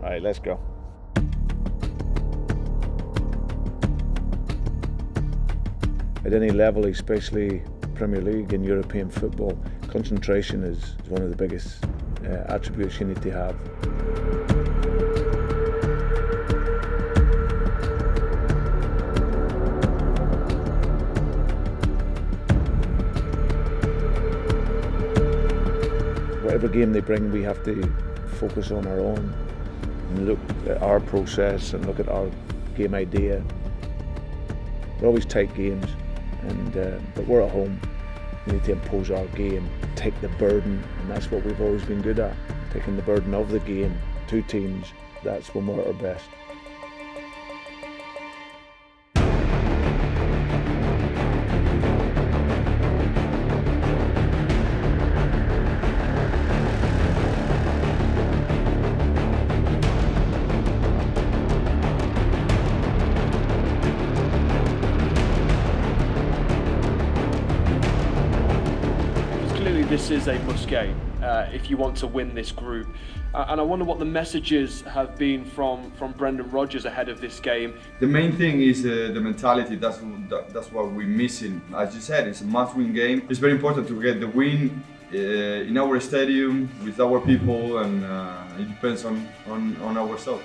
Alright, let's go. At any level, especially Premier League and European football, concentration is one of the biggest attributes you need to have. Whatever game they bring, we have to focus on our own and look at our process and look at our game idea. They're always tight games, but we're at home. We need to impose our game, take the burden, and that's what we've always been good at. Taking the burden of the game, two teams, that's when we're at our best. This is a must game if you want to win this group. And I wonder what the messages have been from Brendan Rodgers ahead of this game. The main thing is the mentality. That's what we're missing. As you said, it's a must-win game. It's very important to get the win in our stadium with our people, and it depends on ourselves.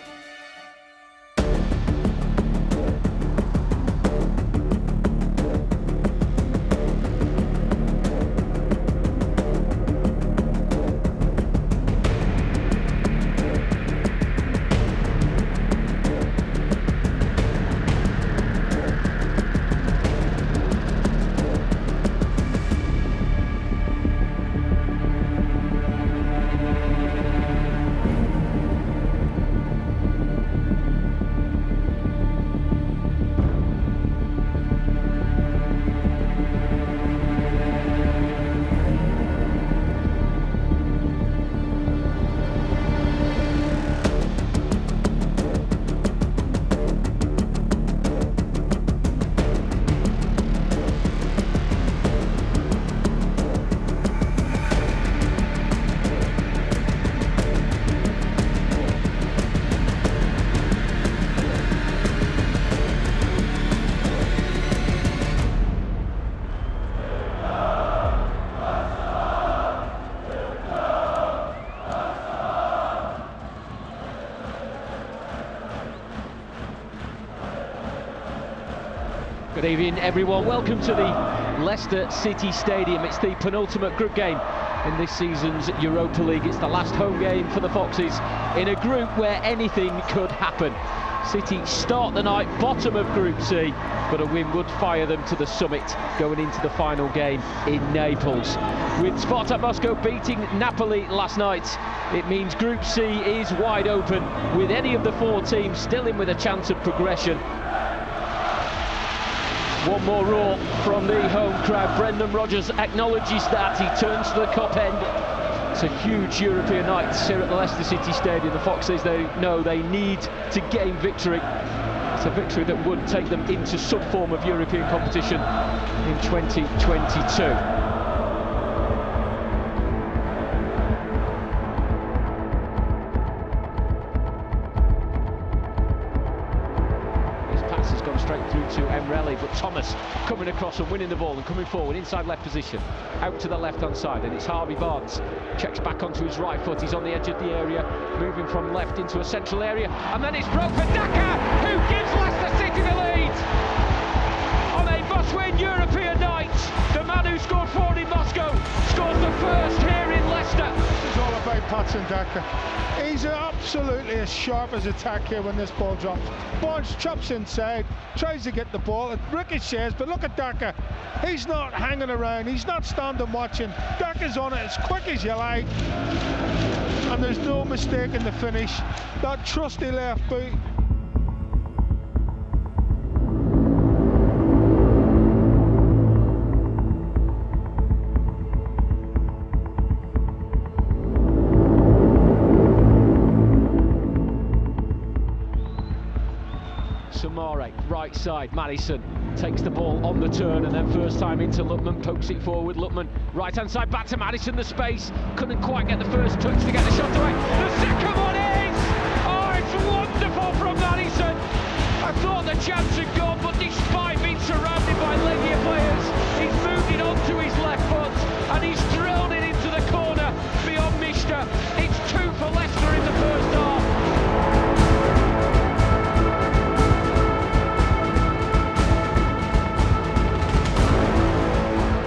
Good evening, everyone. Welcome to the Leicester City Stadium. It's the penultimate group game in this season's Europa League. It's the last home game for the Foxes in a group where anything could happen. City start the night bottom of Group C, but a win would fire them to the summit going into the final game in Naples. With Spartak Moscow beating Napoli last night, it means Group C is wide open, with any of the four teams still in with a chance of progression. One more roar from the home crowd. Brendan Rodgers acknowledges that. He turns to the Kop end. It's a huge European night here at the Leicester City Stadium. The Foxes, they know they need to gain victory. It's a victory that would take them into some form of European competition in 2022. Straight through to Emreli, but Thomas coming across and winning the ball and coming forward inside left position, out to the left hand side, and it's Harvey Barnes, checks back onto his right foot. He's on the edge of the area, moving from left into a central area, and then it's broke for Daka, who gives Leicester City the lead on a must-win European night. The man who scored 4 in Moscow scores the first here in Leicester. It's all about Patson Daka. He's absolutely as sharp as a tack here when this ball drops. Barnes chops inside, tries to get the ball, it ricochets, but look at Daka. He's not hanging around, he's not standing watching. Daka's on it as quick as you like, and there's no mistake in the finish. That trusty left boot. Samare, right side, Madison takes the ball on the turn and then first time into Lutman, pokes it forward, Lutman, right hand side, back to Madison, the space, couldn't quite get the first touch to get the shot away, the second one is! Oh, thought the chance had gone, but despite being surrounded by Legia players, he's moved it onto his left foot and he's drilled it into the corner beyond Mishta. It's 2 for Leicester in the first half.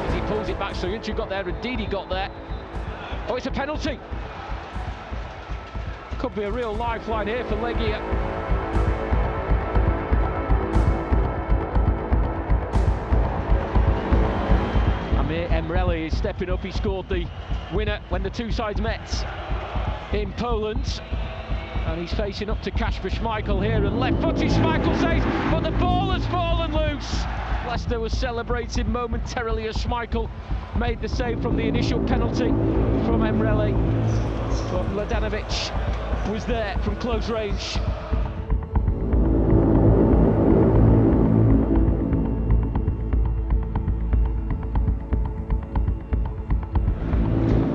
As he pulls it back, Soyuncu got there and Didi got there. Oh, it's a penalty. Could be a real lifeline here for Legia. Amir Emreli is stepping up. He scored the winner when the two sides met in Poland. And he's facing up to Kasper Schmeichel here, and left-footed Schmeichel saves, but the ball has fallen loose. Leicester was celebrating momentarily as Schmeichel made the save from the initial penalty from Emreli. But Mladenovic was there from close range.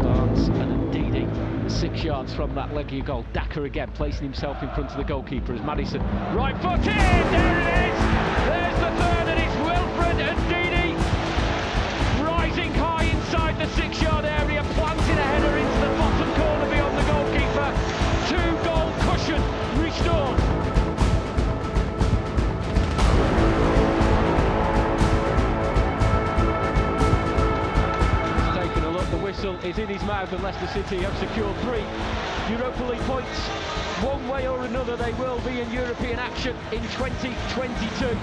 Barnes and Ndidi 6 yards from that Legia goal. Daka again placing himself in front of the goalkeeper as Maddison right-footed. There it is. There's the third, and it's Wilfred Ndidi rising high inside the 6-yard area, planting a header into the bottom corner beyond the goalkeeper. 2-goal cushion restored. He's taken a look, the whistle is in his mouth, and Leicester City have secured 3 Europa League points. One way or another, they will be in European action in 2022.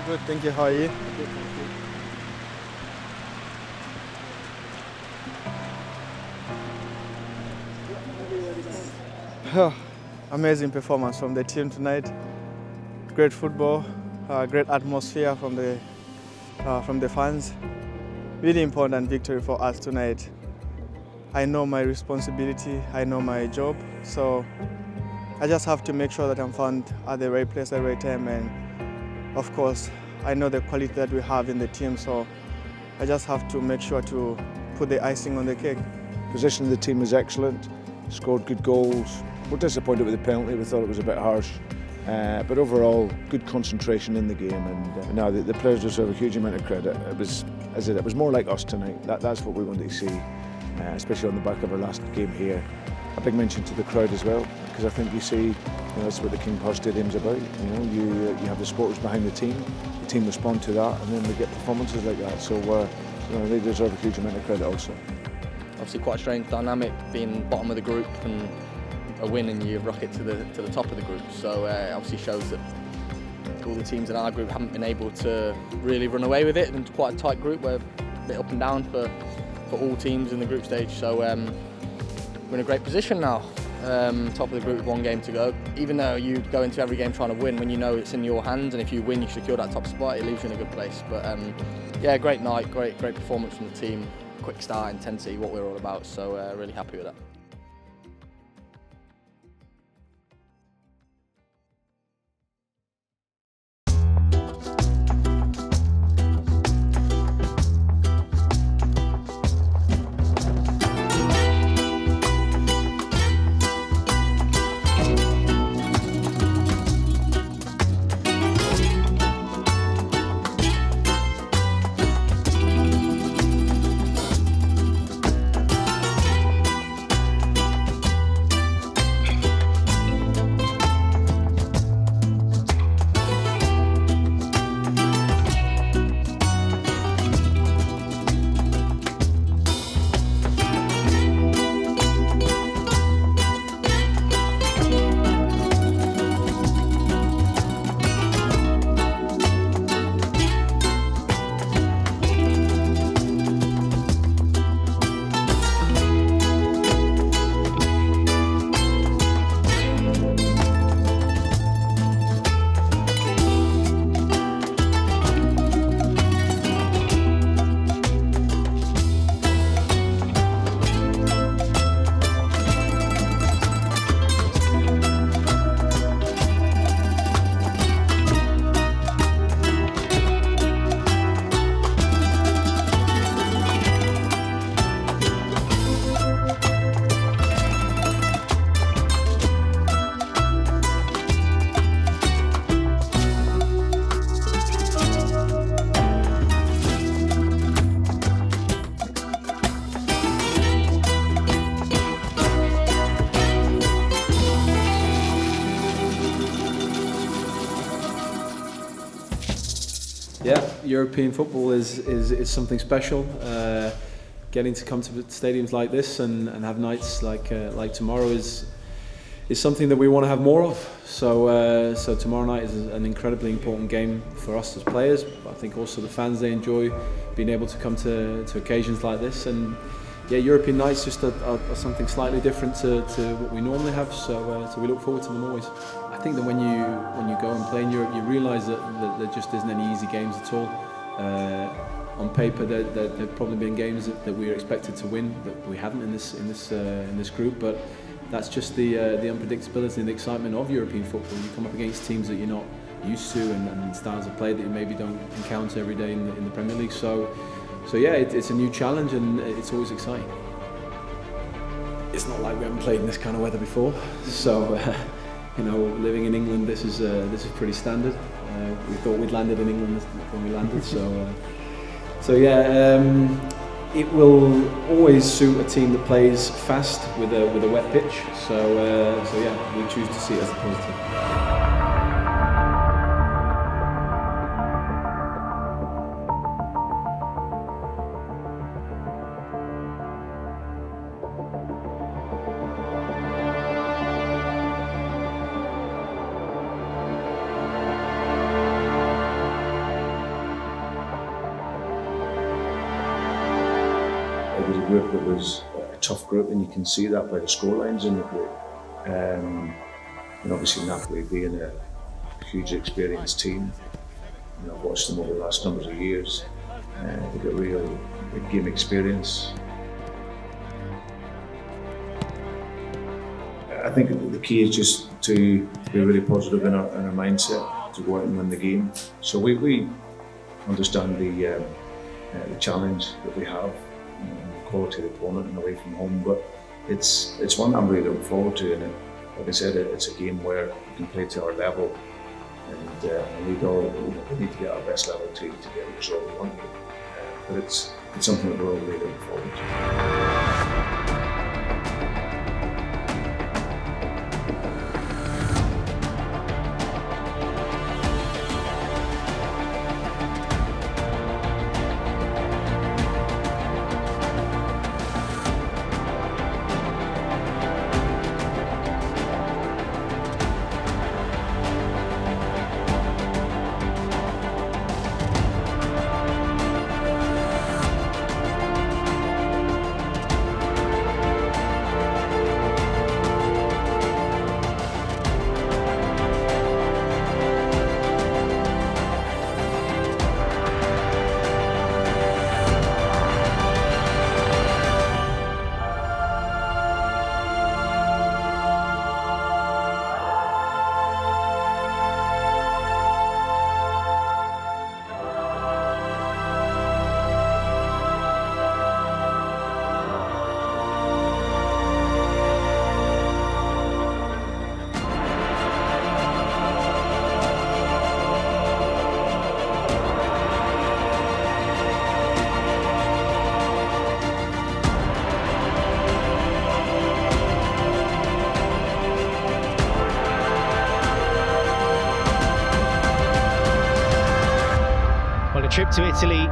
Good, thank you. How are you? Amazing performance from the team tonight. Great football, great atmosphere from the fans. Really important victory for us tonight. I know my responsibility, I know my job, so I just have to make sure that I'm found at the right place at the right time, and of course, I know the quality that we have in the team, so I just have to make sure to put the icing on the cake. Position of the team was excellent, scored good goals. We're disappointed with the penalty, we thought it was a bit harsh. But overall, good concentration in the game, and now the players deserve a huge amount of credit. It was more like us tonight. That's what we wanted to see, especially on the back of our last game here. A big mention to the crowd as well, because I think you see, that's what the King Power Stadium's about. You have the supporters behind the team respond to that, and then we get performances like that. So they deserve a huge amount of credit also. Obviously, quite a strange dynamic being bottom of the group and a win and you rocket to the top of the group. So obviously shows that all the teams in our group haven't been able to really run away with it, and it's quite a tight group. We're a bit up and down for all teams in the group stage. So we're in a great position now. Top of the group with 1 game to go. Even though you go into every game trying to win, when you know it's in your hands, and if you win you secure that top spot, it leaves you in a good place. But yeah, great night, great performance from the team. Quick start, intensity, what we're all about. So really happy with that. Yeah, European football is something special. Getting to come to stadiums like this and have nights like tomorrow is something that we want to have more of. So tomorrow night is an incredibly important game for us as players. But I think also the fans, they enjoy being able to come to occasions like this. And yeah, European nights just are something slightly different to what we normally have. So we look forward to them always. I think that when you go and play in Europe, you realise that there just isn't any easy games at all. On paper, there've probably been games that we were expected to win that we haven't in this group, but that's just the unpredictability and the excitement of European football. You come up against teams that you're not used to and styles of play that you maybe don't encounter every day in the Premier League. So yeah, it's a new challenge and it's always exciting. It's not like we haven't played in this kind of weather before, so. Living in England, this is pretty standard. We thought we'd landed in England when we landed, so yeah, it will always suit a team that plays fast with a wet pitch. So yeah, we choose to see it as a positive. It was a group that was a tough group, and you can see that by the scorelines in the group. And obviously Napoli being a hugely experienced team, I've watched them over the last number of years. They've got real big game experience. I think the key is just to be really positive in our mindset to go out and win the game. So we understand the challenge that we have. The quality of the opponent and away from home, but it's one I'm really looking forward to, and like I said, it's a game where we can play to our level, and we need to get our best level to get the result we want. But it's something that we're all really looking forward to. trip to Italy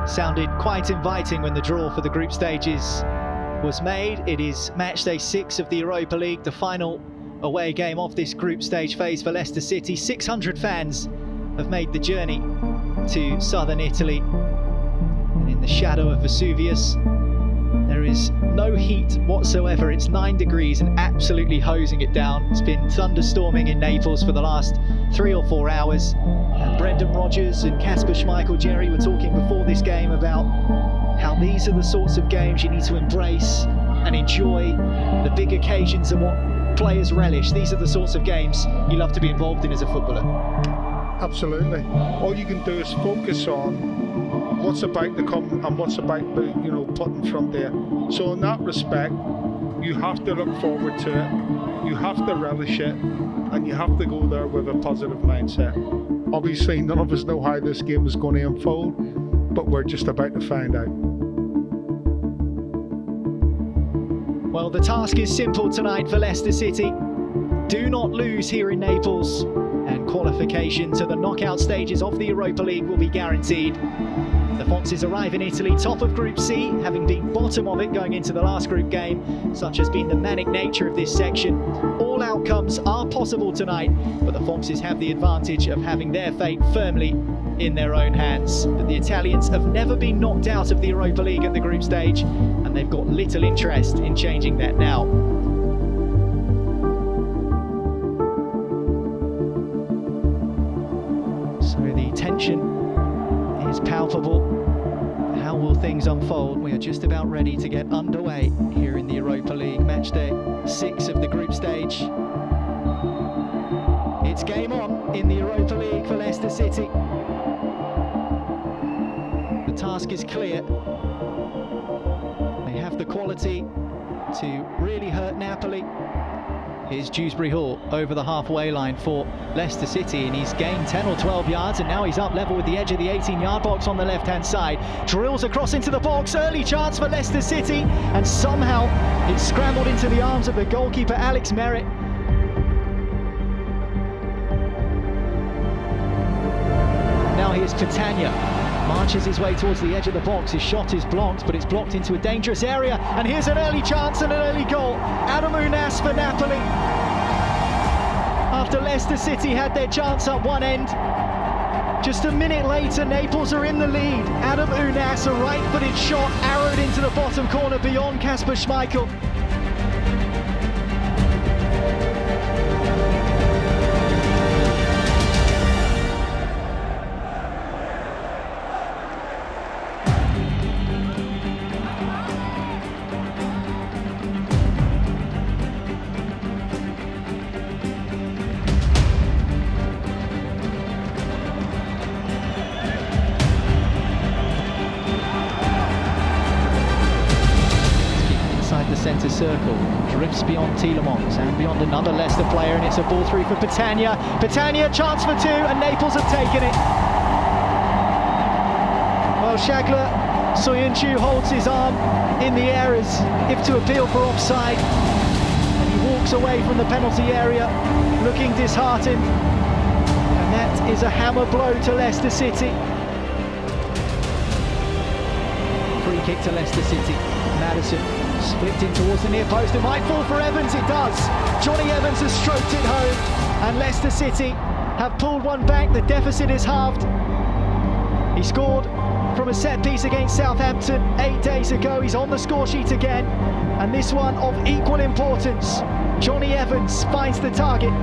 sounded quite inviting when the draw for the group stages was made. It is match day 6 of the Europa League, the final away game of this group stage phase for Leicester City. 600 fans have made the journey to southern Italy, and in the shadow of Vesuvius there is no heat whatsoever. It's 9 degrees and absolutely hosing it down. It's been thunderstorming in Naples for the last 3 or 4 hours. And Brendan Rodgers and Kasper Schmeichel, Jerry, were talking before this game about how these are the sorts of games you need to embrace and enjoy. The big occasions are what players relish. These are the sorts of games you love to be involved in as a footballer. Absolutely. All you can do is focus on what's about to come and what's about to, put in front there. So in that respect, you have to look forward to it, you have to relish it, and you have to go there with a positive mindset. Obviously, none of us know how this game is going to unfold, but we're just about to find out. Well, the task is simple tonight for Leicester City. do not lose here in Naples, and qualification to the knockout stages of the Europa League will be guaranteed. The Foxes arrive in Italy top of Group C, having been bottom of it going into the last group game. Such has been the manic nature of this section. All outcomes are possible tonight, but the Foxes have the advantage of having their fate firmly in their own hands. But the Italians have never been knocked out of the Europa League at the group stage, and they've got little interest in changing that now. So the tension is palpable. How will things unfold? We are just about ready to get underway here in the Europa League, match day 6 of the group stage. It's game on in the Europa League for Leicester City. The task is clear. They have the quality to really hurt Napoli. Here's Dewsbury Hall over the halfway line for Leicester City, and he's gained 10 or 12 yards, and now he's up level with the edge of the 18-yard box on the left-hand side. Drills across into the box, early chance for Leicester City, and somehow it's scrambled into the arms of the goalkeeper, Alex Merritt. Now here's Catania. Marches his way towards the edge of the box. His shot is blocked, but it's blocked into a dangerous area. And here's an early chance and an early goal. Adam Unas for Napoli. After Leicester City had their chance up one end, just a minute later, Naples are in the lead. Adam Unas, a right-footed shot, arrowed into the bottom corner beyond Kasper Schmeichel. Centre circle, drifts beyond Tielemans and beyond another Leicester player, and it's a ball through for Petagna. Petagna, chance for two, and Naples have taken it. Well, Shagler Soyuncu holds his arm in the air as if to appeal for offside, and he walks away from the penalty area looking disheartened, and that is a hammer blow to Leicester City. Free kick to Leicester City. Maddison split in towards the near post. It might fall for Evans. It does. Johnny Evans has stroked it home, and Leicester City have pulled one back. The deficit is halved. He scored from a set piece against Southampton 8 days ago. He's on the score sheet again, and this one of equal importance. Johnny Evans finds the target.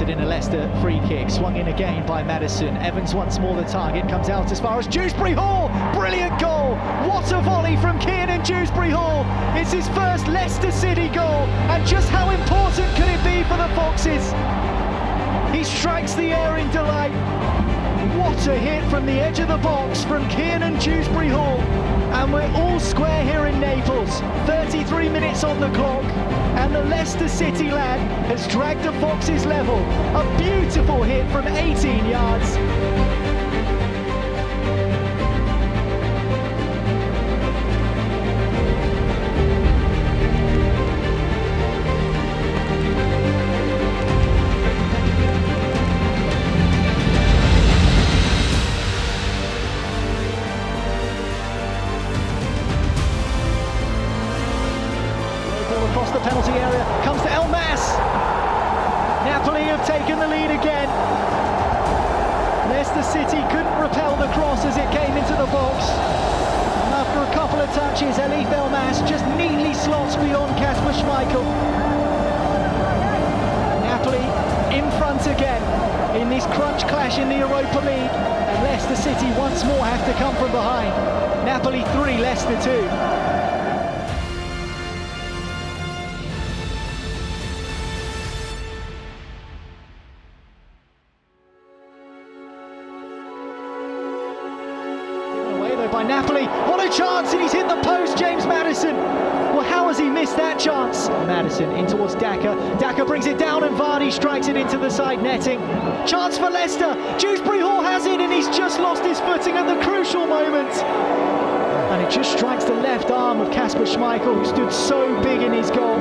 In a Leicester free kick, swung in again by Maddison. Evans once more the target, comes out as far as Dewsbury Hall. Brilliant goal! What a volley from Kiernan Dewsbury Hall! It's his first Leicester City goal, and just how important could it be for the Foxes? He strikes the air in delight. What a hit from the edge of the box from Kiernan Dewsbury Hall. And we're all square here in Naples. 33 minutes on the clock, and the Leicester City lad has dragged the Foxes level. A beautiful hit from 18 yards. Across the penalty area, comes to Elmas. Napoli have taken the lead again. Leicester City couldn't repel the cross as it came into the box. And after a couple of touches, Elif Elmas just neatly slots beyond Kasper Schmeichel. Napoli in front again in this crunch clash in the Europa League. And Leicester City once more have to come from behind. Napoli 3, Leicester 2. by Napoli. What a chance, and he's hit the post, James Maddison. Well, how has he missed that chance? Maddison in towards Daka. Daka brings it down and Vardy strikes it into the side netting. Chance for Leicester. Dewsbury Hall has it, and he's just lost his footing at the crucial moment. And it just strikes the left arm of Kasper Schmeichel, who stood so big in his goal.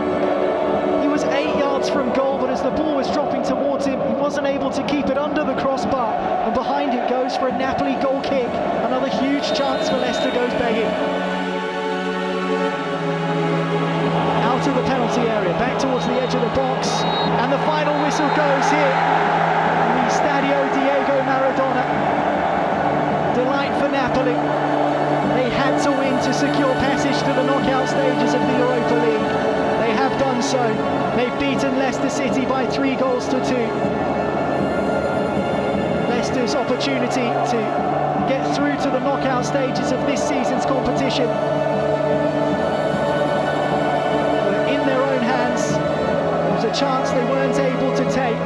He was 8 yards from goal, but as the ball was dropping towards him, he wasn't able to keep it under the crossbar. And behind it goes for a Napoli goal kick. Another huge chance for Leicester goes begging. Out of the penalty area, back towards the edge of the box, and the final whistle goes here in the Stadio Diego Maradona. Delight for Napoli. They had to win to secure passage to the knockout stages of the Europa League. They have done so. They've beaten Leicester City by 3 goals to 2. Leicester's opportunity to get through to the knockout stages of this season's competition in their own hands. It was a chance they weren't able to take.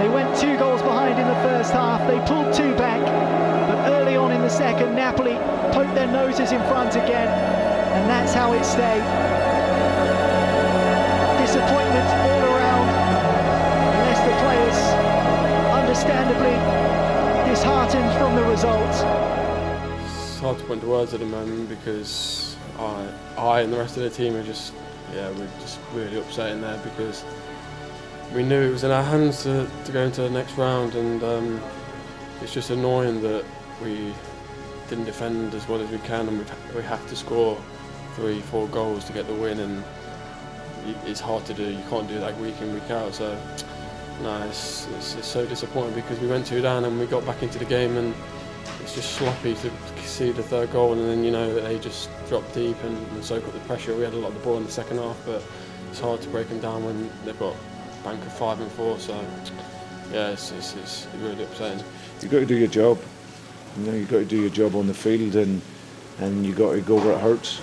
They went 2 goals behind in the first half. They pulled 2 back, but early on in the second, Napoli poked their noses in front again, and that's how it stayed. Disappointment all around. Leicester players, understandably, disheartened from the result. It's hard to put into words at the moment because I and the rest of the team are just, we're just really upset in there because we knew it was in our hands to go into the next round, and it's just annoying that we didn't defend as well as we can, and we have to score 3-4 goals to get the win, and it's hard to do. You can't do that week in, week out. So no, it's so disappointing because we went 2 down and we got back into the game, and it's just sloppy to see the 3rd goal, and then they just dropped deep and soak up the pressure. We had a lot of the ball in the second half, but it's hard to break them down when they've got a bank of 5 and 4. So yeah, it's really upsetting. You've got to do your job. You've got to do your job on the field, and you've got to go where it hurts.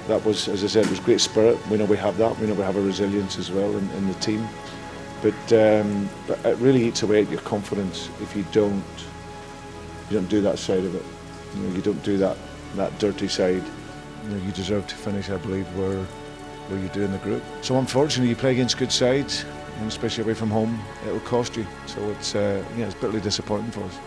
That was, as I said, it was great spirit. We know we have that. We know we have a resilience as well in the team. But it really eats away at your confidence if you don't do that side of it. You don't do that dirty side. You deserve to finish, I believe, where you do in the group. So unfortunately, you play against good sides, and especially away from home, it'll cost you. So it's bitterly disappointing for us.